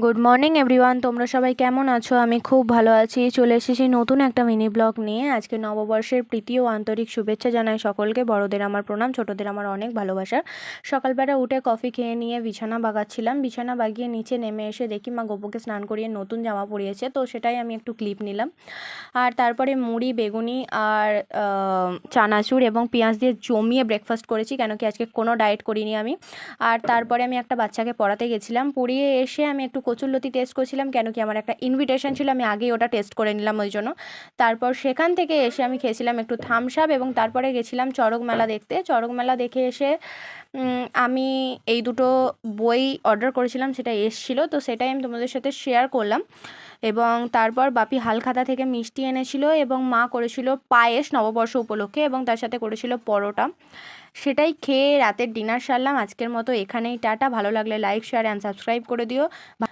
Good morning everyone, তোমরা সবাই কেমন আছো? আমি খুব ভালো আছি। চলে এসেছি নতুন একটা মিনি ব্লগ নিয়ে। আজকে নববর্ষের প্রীতি ও আন্তরিক শুভেচ্ছা জানাই সকলকে। বড়দের আমার প্রণাম, ছোটদের আমার অনেক ভালোবাসা। সকালবেলা উঠে কফি খেয়ে নিয়ে বিছানা বাগাচ্ছিলাম। বিছানা বাগিয়ে নিচে নেমে এসে দেখি মা গোপুকে স্নান করিয়ে নতুন জামা পরিয়েছে, তো সেটাই আমি একটু ক্লিপ নিলাম। আর তারপরে মুড়ি, বেগুনি আর চানাচুর এবং পেঁয়াজ দিয়ে জমিয়ে ব্রেকফাস্ট করেছি, কেন কি আজকে কোনো ডায়েট করিনি আমি। আর তারপরে আমি একটা বাচ্চাকে পড়াতে গেছিলাম। পড়িয়ে এসে আমি একটু কচুরলতি টেস্ট করছিলাম, কেন কি আমার একটা ইনভিটেশন ছিল, আমি আগেই ওটা টেস্ট করে নিলাম ওই জন্য। তারপর সেখান থেকে এসে আমি খেয়েছিলাম একটু থামস আপ, এবং তারপরে গেছিলাম চড়ক মেলা দেখতে। চড়ক মেলা দেখে এসে আমি এই দুটো বই অর্ডার করেছিলাম, সেটা এসেছিলো, তো সেটাই আমি তোমাদের সাথে শেয়ার করলাম। এবং তারপর বাপি হালখাতা থেকে মিষ্টি এনেছিল, এবং মা করেছিল পায়েস নববর্ষ উপলক্ষে, এবং তার সাথে করেছিল পরোটা। সেটাই খেয়ে রাতের ডিনার সারলাম। আজকের মতো এখানেই টাটা। ভালো লাগলে লাইক, শেয়ার অ্যান্ড সাবস্ক্রাইব করে দিও।